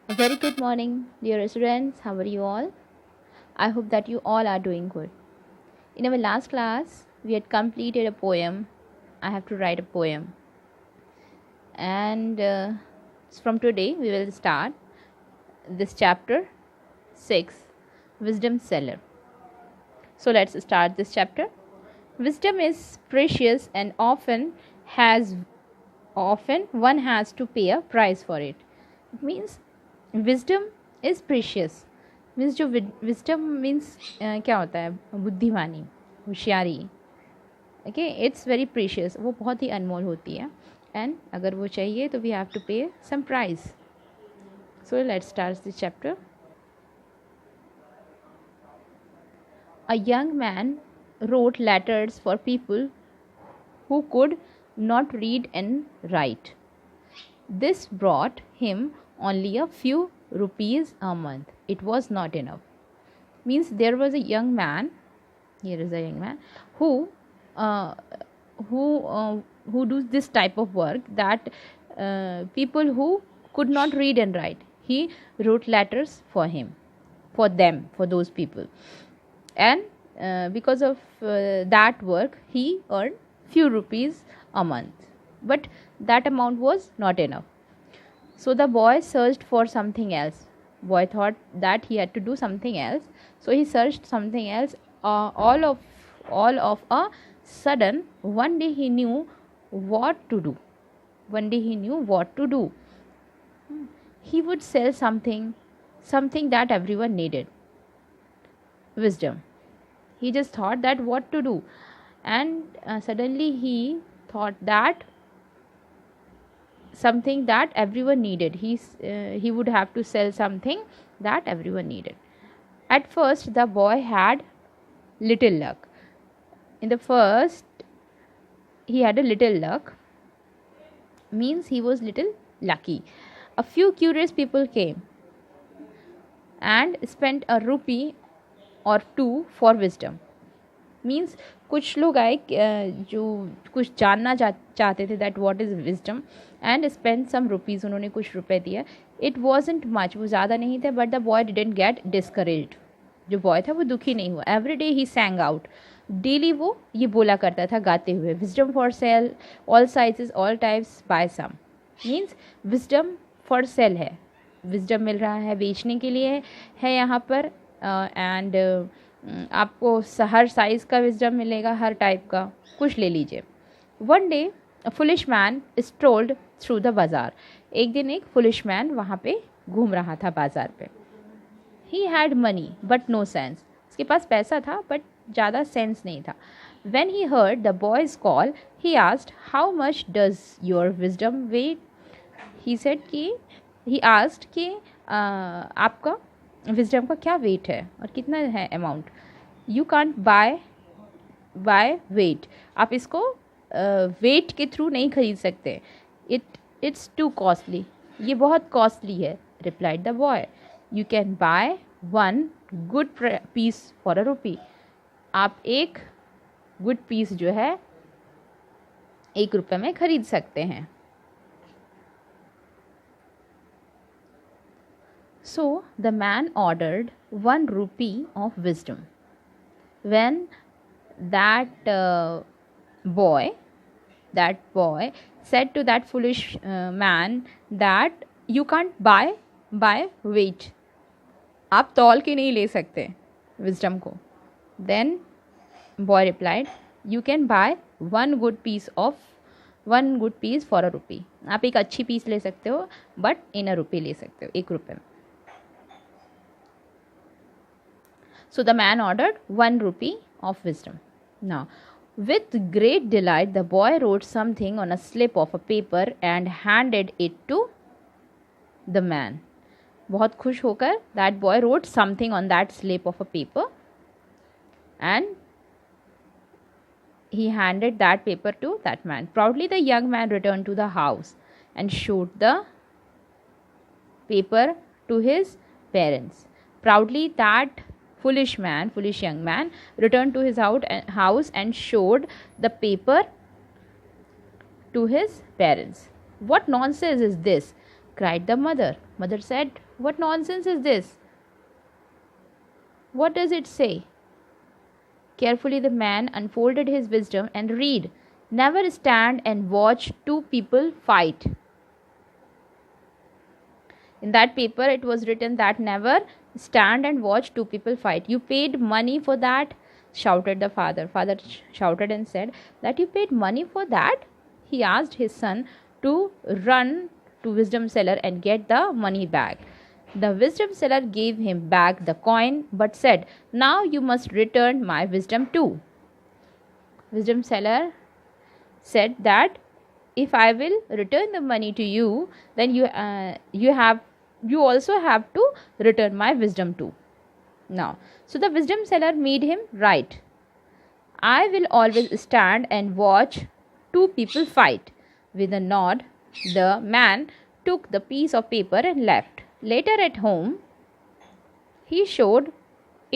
A very good morning, dear students. How are you all? I hope that you all are doing good. In our last class, we had completed a poem. I have to write a poem. And from today, we will start this chapter 6, Wisdom Seller. So let's start this chapter. Wisdom is precious and often one has to pay a price for it. It means wisdom is precious. Means जो wisdom means क्या होता है, बुद्धिमानी, होशियारी. Okay, it's very precious, वो बहुत ही अनमोल होती है. एंड अगर वो चाहिए तो we have to pay some price. So let's start this chapter. A young man wrote letters for people who could not read and write. This brought him only a few rupees a month. It was not enough. Means there was a young man. Here is a young man who does this type of work that people who could not read and write. He wrote letters for those people, and because of that work he earned few rupees a month, but that amount was not enough. So the boy searched for something else. Boy thought that he had to do something else, so he searched something else. All of a sudden, one day he knew what to do. He would sell something that everyone needed. Wisdom. He just thought that what to do, and suddenly he thought that something that everyone needed. He would have to sell something that everyone needed. At first the boy had little luck. In the first he had a little luck, means he was little lucky. A few curious people came and spent a rupee or two for wisdom. Means कुछ लोग आए जो कुछ जानना चाहते थे that what is wisdom, and spend some rupees. उन्होंने कुछ रुपए दिया. इट वॉजेंट मच, वो ज़्यादा नहीं थे, but the boy didn't get discouraged. जो बॉय था वो दुखी नहीं हुआ. Every day he sang out. Daily वो ये बोला करता था गाते हुए, wisdom for sale, all sizes, all types, buy some. Means wisdom for sale है, विजडम मिल रहा है, बेचने के लिए है यहाँ पर. एंड आपको हर साइज़ का विजडम मिलेगा, हर टाइप का, कुछ ले लीजिए. One day a foolish man strolled through the bazaar. एक दिन एक फुलिश मैन वहाँ पे घूम रहा था बाज़ार पे. He had money but no sense. उसके पास पैसा था बट ज़्यादा सेंस नहीं था. When he heard the boy's call he asked how much does your wisdom weight. He asked कि आपका विजडम का क्या वेट है और कितना है amount. You can't buy weight. आप इसको वेट के थ्रू नहीं खरीद सकते. It's too costly. ये बहुत कॉस्टली है. Replied the boy. You can buy one good piece for a rupee. आप एक गुड पीस जो है 1 रुपये में खरीद सकते हैं. So the man ordered 1 rupee of wisdom. When that boy said to that foolish man that you can't buy weight. आप तौल के नहीं ले सकते wisdom को. Then boy replied, you can buy one good piece for a rupee. आप एक अच्छी पीस ले सकते हो बट in a rupee ले सकते हो, 1 रुपये में. So the man ordered 1 rupee of wisdom. Now, with great delight, the boy wrote something on a slip of a paper and handed it to the man. बहुत खुश होकर that boy wrote something on that slip of a paper and he handed that paper to that man. Proudly the young man returned to the house and showed the paper to his parents. Proudly that foolish young man returned to his house and showed the paper to his parents. What nonsense is this? cried the mother. Mother said, "What nonsense is this? What does it say?" Carefully the man unfolded his wisdom and read, "Never stand and watch two people fight." In that paper it was written that never stand and watch two people fight. "You paid money for that?" shouted the father. Father shouted and said, "That you paid money for that?" He asked his son to run to wisdom seller and get the money back. The wisdom seller gave him back the coin but said, "Now you must return my wisdom too." Wisdom seller said that if I will return the money to you, then you also have to return my wisdom too. Now, so the wisdom seller made him right. "I will always stand and watch two people fight." With a nod, the man took the piece of paper and left. Later at home, he showed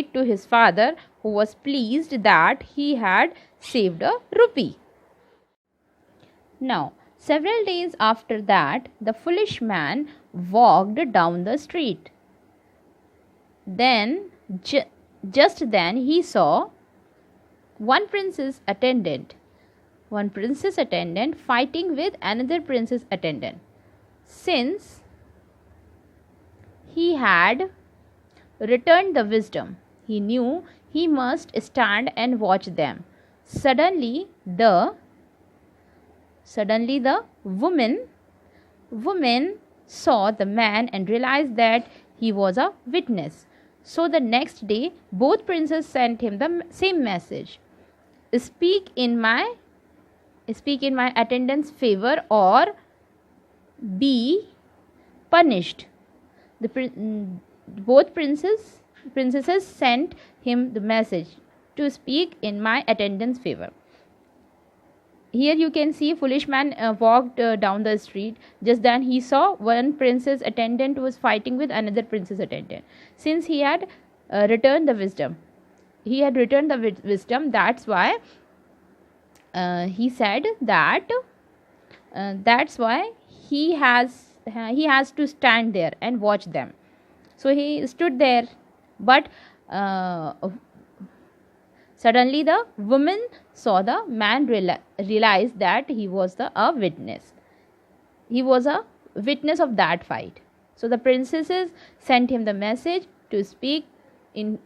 it to his father, who was pleased that he had saved a rupee. Now, several days after that, the foolish man walked down the street. Then, just then, he saw one princess attendant fighting with another princess attendant. Since he had returned the wisdom, he knew he must stand and watch them. Suddenly the woman saw the man and realized that he was a witness. So the next day both princes sent him the same message: Speak in my attendant's favor or be punished. Both princesses sent him the message to speak in my attendant's favor. Here you can see foolish man walked down the street. Just then he saw one princess attendant was fighting with another princess attendant. Since he had returned the wisdom, that's why he said that that's why he has to stand there and watch them. So he stood there, but suddenly the woman saw the man realized that he was a witness. He was a witness of that fight. So the princesses sent him the message to speak in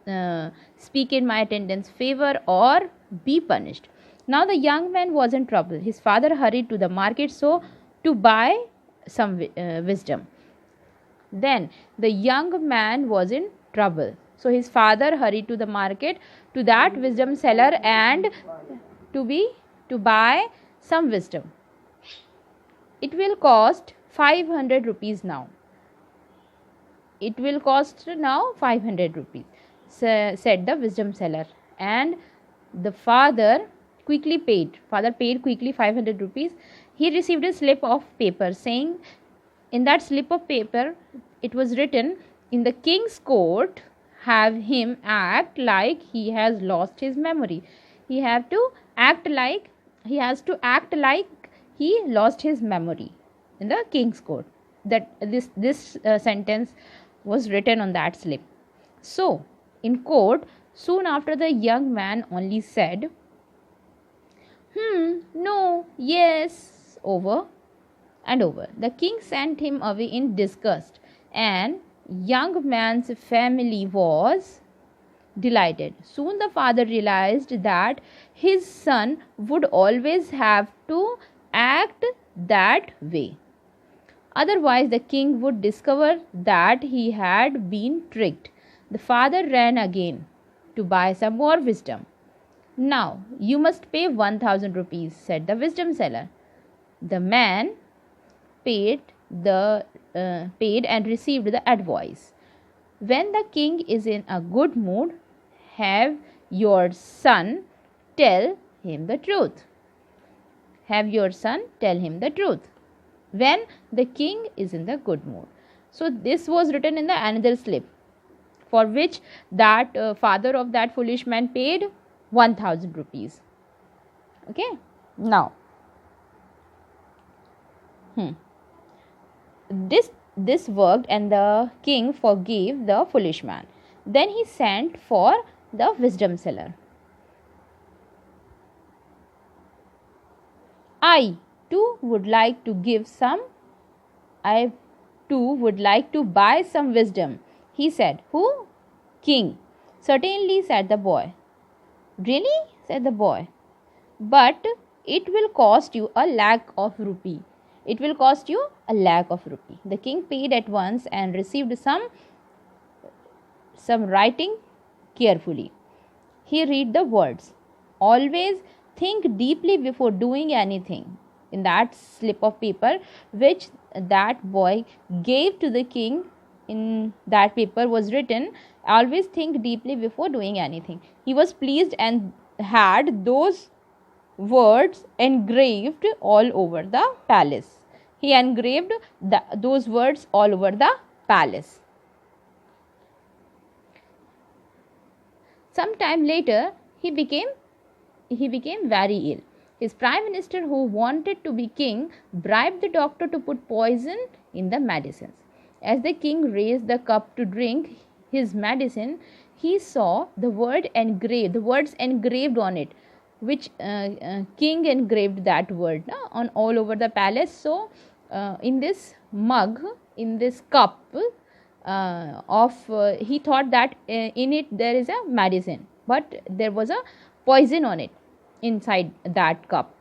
my attendant's favor or be punished. Now the young man was in trouble. His father hurried to the market to buy some wisdom. Then the young man was in trouble. So his father hurried to the market to that wisdom seller and to buy some wisdom. It will cost 500 rupees now. It will cost now 500 rupees, said the wisdom seller. And the father quickly paid. Father paid quickly 500 rupees. He received a slip of paper saying, in that slip of paper, it was written, in the king's court, have him act like he has lost his memory. He has to act like he lost his memory in the king's court. That this sentence was written on that slip. So in court, soon after, the young man only said, no, yes, over and over. The king sent him away in disgust, and young man's family was delighted. Soon the father realized that his son would always have to act that way. Otherwise, the king would discover that he had been tricked. The father ran again to buy some more wisdom. Now, you must pay 1,000 rupees, said the wisdom seller. The man paid and received the advice. When the king is in a good mood, have your son tell him the truth. Have your son tell him the truth. When the king is in the good mood. So this was written in the another slip, for which that father of that foolish man paid 1,000 rupees. Okay. Now, This worked, and the king forgave the foolish man. Then he sent for the wisdom seller. I too would like to give some. I too would like to buy some wisdom, he said. Who? King. Certainly, said the boy. Really? Said the boy. But it will cost you a lakh of rupee. It will cost you a lakh of rupee. The king paid at once and received some writing carefully. He read the words. Always think deeply before doing anything. In that slip of paper which that boy gave to the king, in that paper was written, always think deeply before doing anything. He was pleased and had those words engraved all over the palace. He engraved those words all over the palace. Some time later, he became very ill. His prime minister, who wanted to be king, bribed the doctor to put poison in the medicines. As the king raised the cup to drink his medicine, he saw the words engraved on it, which king engraved that word on all over the palace. So in this mug, in this cup he thought that in it there is a medicine, but there was a poison on it inside that cup.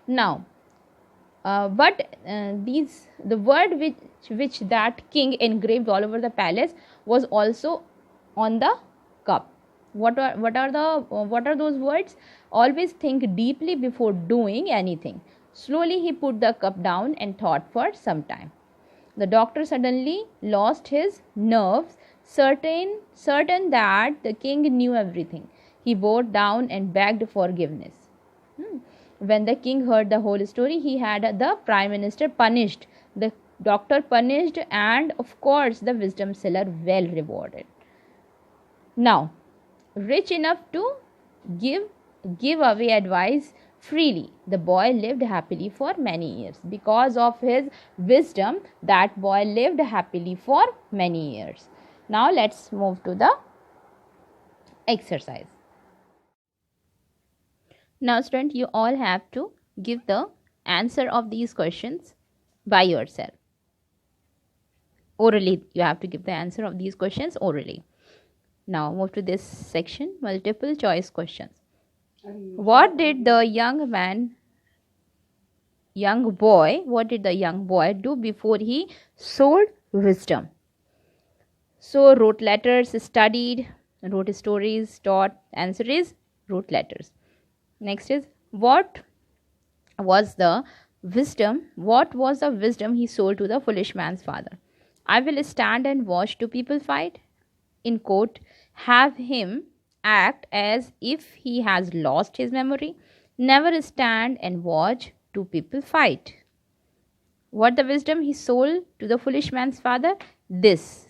Now the word which that king engraved all over the palace was also on the cup. What are those words? Always think deeply before doing anything. Slowly he put the cup down and thought for some time. The doctor suddenly lost his nerves, certain that the king knew everything. He bowed down and begged forgiveness. When the king heard the whole story, he had the prime minister punished, the doctor punished, and of course the wisdom seller well rewarded. Now, rich enough to give away advice freely, the boy lived happily for many years. Because of his wisdom, that boy lived happily for many years. Now let's move to the exercise. Now student, you all have to give the answer of these questions by yourself. Orally, you have to give the answer of these questions orally. Now move to this section, multiple choice questions. What did the young boy do before he sold wisdom? So wrote letters, studied, wrote stories, taught. Answer is wrote letters. Next is, what was the wisdom he sold to the foolish man's father? I will stand and watch two people fight. In quote, have him act as if he has lost his memory. Never stand and watch two people fight. What the wisdom he sold to the foolish man's father? This.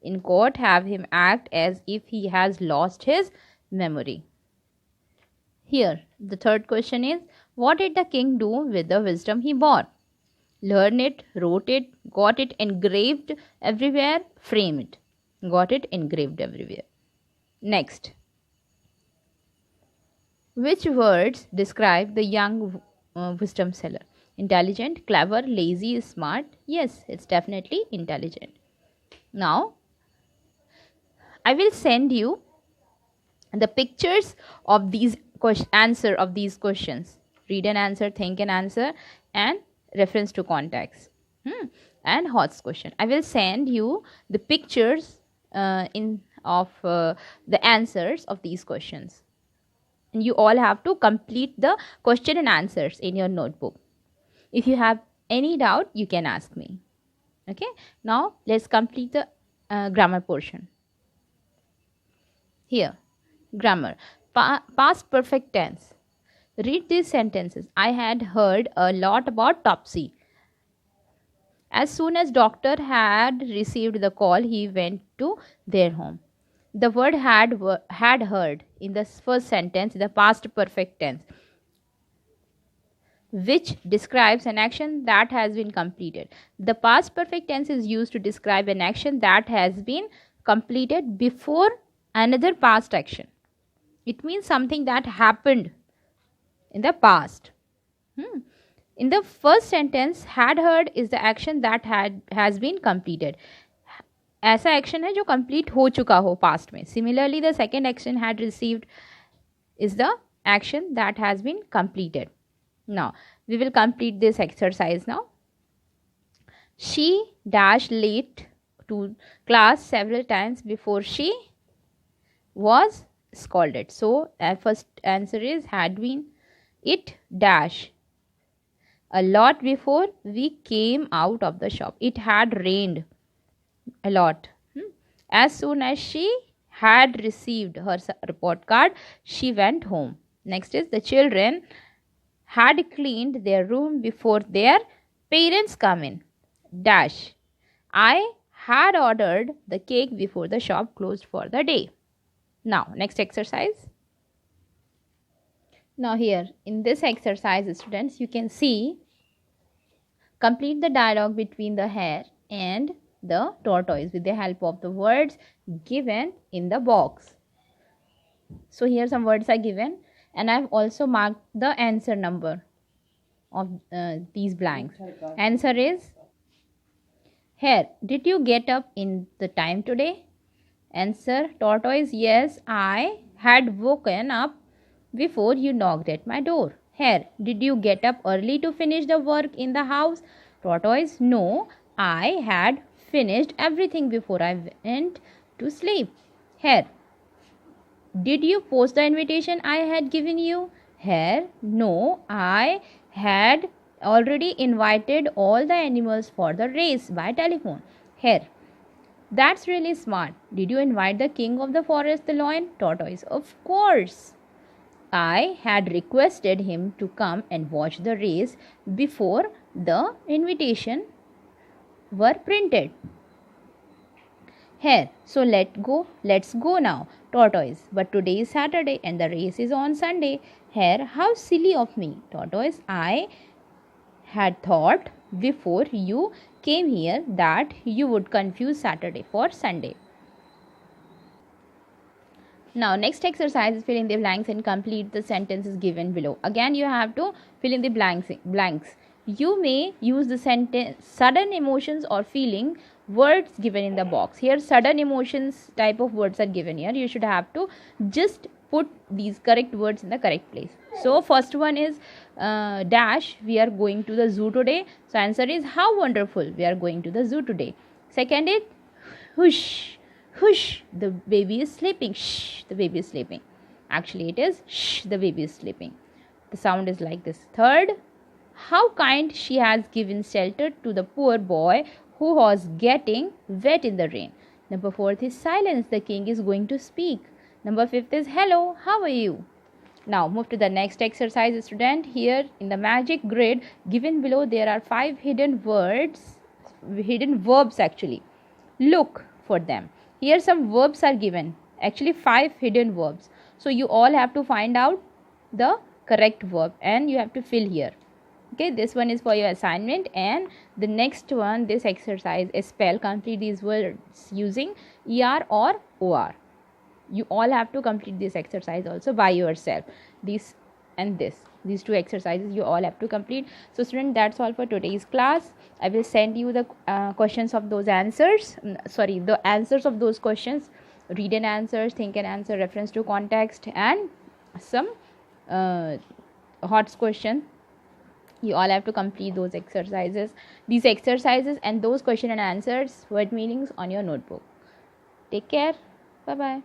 In quote, have him act as if he has lost his memory. Here, the third question is, what did the king do with the wisdom he bought? Learn it, wrote it, got it engraved everywhere, frame it. Got it engraved everywhere. Next. Which words describe the young wisdom seller? Intelligent, clever, lazy, smart? Yes, it's definitely intelligent. Now, I will send you the pictures of these answer of these questions. Read and answer, think and answer, and reference to context. And HOTS question. I will send you the pictures of the answers of these questions. And you all have to complete the question and answers in your notebook. If you have any doubt, you can ask me. Okay. Now, let's complete the grammar portion. Here, grammar. Past perfect tense. Read these sentences. I had heard a lot about Topsy. As soon as doctor had received the call, he went to their home. The word had heard in the first sentence, the past perfect tense. which describes an action that has been completed. The past perfect tense is used to describe an action that has been completed before another past action. It means something that happened in the past. In the first sentence, had heard is the action that has been completed. ऐसा action है जो complete हो चुका हो past में. Similarly, the second action had received is the action that has been completed. Now, we will complete this exercise now. She dashed late to class several times before she was scolded. So, first answer is had been. It dash a lot before we came out of the shop. It had rained a lot. As soon as she had received her report card, she went home. Next is the children had cleaned their room before their parents come in. Dash. I had ordered the cake before the shop closed for the day. Now, next exercise. Now here, in this exercise, students, you can see, complete the dialogue between the hare and the tortoise with the help of the words given in the box. So here some words are given, and I have also marked the answer number of these blanks. Answer is hare. Did you get up in the time today? Answer tortoise. Yes, I had woken up before you knocked at my door. Hare. Did you get up early to finish the work in the house? Tortoise. No, I had finished everything before I went to sleep. Hare. Did you post the invitation I had given you? Hare. No, I had already invited all the animals for the race by telephone. Hare. That's really smart. Did you invite the king of the forest, the lion? Tortoise. Of course. I had requested him to come and watch the race before the invitation were printed. Hare. So let's go now. Tortoise. But today is Saturday and the race is on Sunday. Hare. How silly of me. Tortoise. I had thought before you came here that you would confuse Saturday for Sunday. Now, next exercise is fill in the blanks and complete the sentences given below. Again, you have to fill in the blanks. You may use the sentence sudden emotions or feeling words given in the box. Here, sudden emotions type of words are given here. You should have to just put these correct words in the correct place. So, first one is dash. We are going to the zoo today. So, answer is how wonderful. We are going to the zoo today. Second is whoosh. Hush, the baby is sleeping. Shh, the baby is sleeping. Actually, it is shh, the baby is sleeping. The sound is like this. Third, how kind she has given shelter to the poor boy who was getting wet in the rain. Number fourth is silence. The king is going to speak. Number fifth is hello, how are you? Now, move to the next exercise, student. Here in the magic grid given below, there are 5 hidden verbs actually. Look for them. Here some verbs are given, actually 5 hidden verbs. So you all have to find out the correct verb and you have to fill here. Okay, this one is for your assignment, and the next one, this exercise is spell. Complete these words using ER or OR. You all have to complete this exercise also by yourself. These and these 2 exercises you all have to complete. So student, that's all for today's class. I will send you the questions of those answers, the answers of those questions, read and answers, think and answer, reference to context, and some hot question. You all have to complete these exercises and those question and answers, word meanings on your notebook. Take care. Bye bye.